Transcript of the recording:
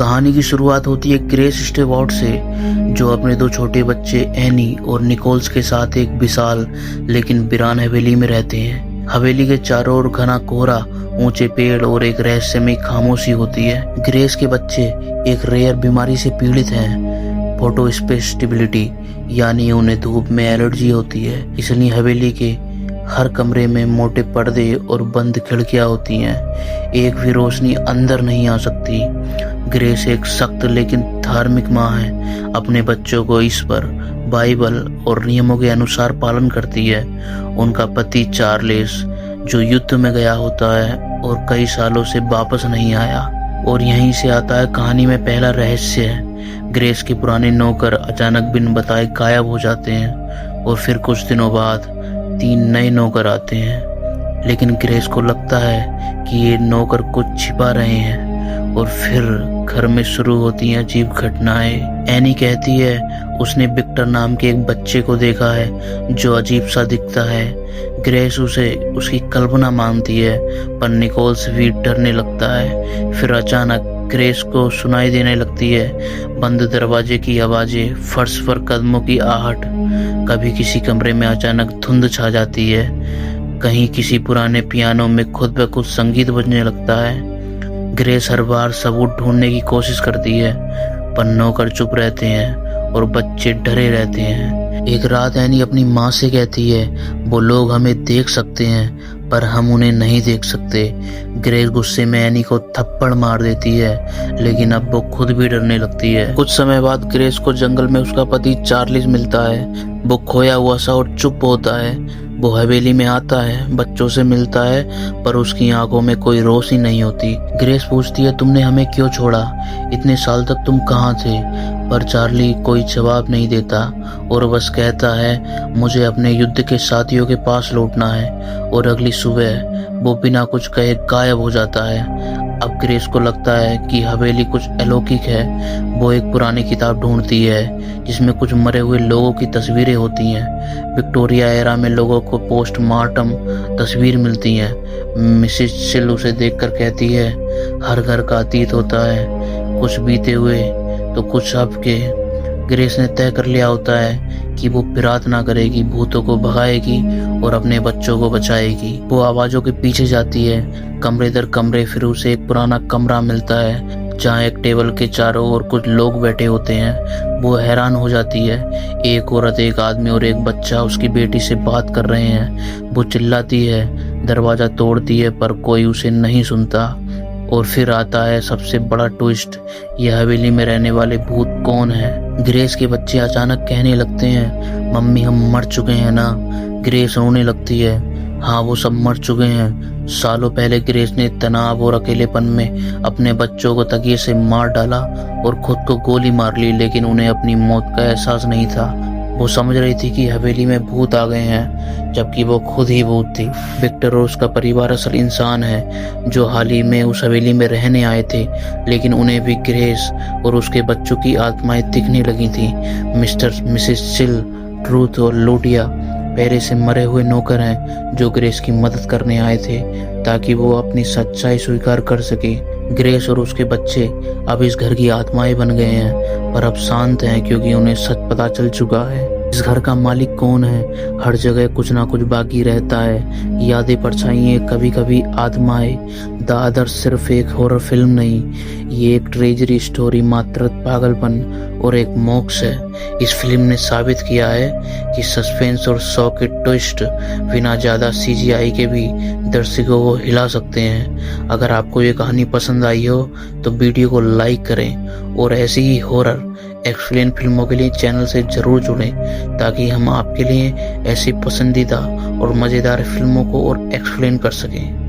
कहानी की शुरुआत होती है ग्रेस स्टेवर्ट से, जो अपने दो छोटे बच्चे एनी और निकोल्स के साथ एक विशाल लेकिन वीरान हवेली में रहते हैं। हवेली के चारों ओर घना कोहरा, ऊंचे पेड़ और एक रहस्यमयी खामोशी होती है। ग्रेस के बच्चे एक रेयर बीमारी से पीड़ित हैं, फोटोसेंसिटिविटी, यानी उन्हें धूप में एलर्जी होती है। इसलिए हवेली के हर कमरे में मोटे पर्दे और बंद खिड़कियां होती हैं, एक भी रोशनी अंदर नहीं आ सकती। ग्रेस एक सख्त लेकिन धार्मिक माँ है, अपने बच्चों को ईश्वर, बाइबल और नियमों के अनुसार पालन करती है। उनका पति चार्ल्स, जो युद्ध में गया होता है और कई सालों से वापस नहीं आया, और यहीं से आता है कहानी में पहला रहस्य है। ग्रेस के पुराने नौकर अचानक बिन बताए गायब हो जाते हैं और फिर कुछ दिनों बाद 3 नए नौकर आते हैं, लेकिन ग्रेस को लगता है कि ये नौकर कुछ छिपा रहे हैं। और फिर घर में शुरू होती हैं अजीब घटनाएं। एनी कहती है उसने विक्टर नाम के एक बच्चे को देखा है जो अजीब सा दिखता है। ग्रेस उसे उसकी कल्पना मानती है, पर निकोल्स भी डरने लगता है। फिर अचानक ग्रेस को सुनाई देने लगती है बंद दरवाजे की आवाजें, फर्श पर कदमों की आहट। कभी किसी कमरे में अचानक धुंध छा जाती है, कहीं किसी पुराने पियानो में खुद ब खुद संगीत बजने लगता है। ग्रेस हर बार सबूत ढूंढने की कोशिश करती है, पर नौकर चुप रहते हैं और बच्चे डरे रहते हैं। एक रात एनी अपनी माँ से कहती है वो लोग हमें देख सकते हैं पर हम उन्हें नहीं देख सकते। ग्रेस गुस्से में एनी को थप्पड़ मार देती है, लेकिन अब वो खुद भी डरने लगती है। कुछ समय बाद ग्रेस को जंगल में उसका पति चार्ल्स मिलता है। वो खोया हुआ सा और चुप होता है। वो हवेली में आता है, बच्चों से मिलता है, पर उसकी आंखों में कोई रोशनी नहीं होती। ग्रेस पूछती है तुमने हमें क्यों छोड़ा, इतने साल तक तुम कहाँ थे? पर चार्ली कोई जवाब नहीं देता और बस कहता है मुझे अपने युद्ध के साथियों के पास लौटना है। और अगली सुबह वो बिना कुछ कहे गायब हो जाता है। अब ग्रेस को लगता है कि हवेली कुछ अलौकिक है। वो एक पुरानी किताब ढूंढती है जिसमें कुछ मरे हुए लोगों की तस्वीरें होती हैं। विक्टोरिया एरा में लोगों को पोस्टमार्टम तस्वीर मिलती है। मिसेस सिल उसे देखकर कहती है हर घर का अतीत होता है, कुछ बीते हुए तो कुछ अब के। ग्रेस ने तय कर लिया होता है कि वो प्रार्थना करेगी, भूतों को भगाएगी और अपने बच्चों को बचाएगी। वो आवाजों के पीछे जाती है, कमरे दर कमरे। फिर उसे एक पुराना कमरा मिलता है जहाँ एक टेबल के चारों ओर कुछ लोग बैठे होते हैं। वो हैरान हो जाती है, एक औरत, एक आदमी और एक बच्चा उसकी बेटी से बात कर रहे हैं। वो चिल्लाती है, दरवाजा तोड़ती है, पर कोई उसे नहीं सुनता। और फिर आता है सबसे बड़ा ट्विस्ट, यह हवेली में रहने वाले भूत कौन है? ग्रेस के बच्चे अचानक कहने लगते हैं मम्मी हम मर चुके हैं ना। ग्रेस रोने लगती है, हाँ वो सब मर चुके हैं। सालों पहले ग्रेस ने तनाव और अकेलेपन में अपने बच्चों को तकिए से मार डाला और खुद को गोली मार ली, लेकिन उन्हें अपनी मौत का एहसास नहीं था। वो समझ रही थी कि हवेली में भूत आ गए हैं, जबकि वो खुद ही भूत थी। विक्टर और उसका परिवार असल इंसान है जो हाल ही में उस हवेली में रहने आए थे, लेकिन उन्हें भी ग्रेस और उसके बच्चों की आत्माएं दिखने लगी थी। मिस्टर मिसेस सिल, ट्रूथ और लूटिया पहले से मरे हुए नौकर हैं जो ग्रेस की मदद करने आए थे ताकि वो अपनी सच्चाई स्वीकार कर सके। ग्रेस और उसके बच्चे अब इस घर की आत्माएं बन गए हैं, पर अब शांत हैं क्योंकि उन्हें सच पता चल चुका है। इस घर का मालिक कौन है? हर जगह कुछ ना कुछ बाकी रहता है, यादें, परछाइयां, कभी कभी आत्माएं। द अदर सिर्फ एक हॉरर फिल्म नहीं, ये एक ट्रेजरी स्टोरी, मात्र पागलपन और एक मोक्ष है। इस फिल्म ने साबित किया है कि सस्पेंस और शॉक के ट्विस्ट बिना ज्यादा सीजीआई के भी दर्शकों को हिला सकते हैं। अगर आपको ये कहानी पसंद आई हो तो वीडियो को लाइक करें और ऐसी ही हॉरर एक्सप्लेन फिल्मों के लिए चैनल से जरूर जुड़ें ताकि हम आपके लिए ऐसी पसंदीदा और मजेदार फिल्मों को और एक्सप्लेन कर सकें।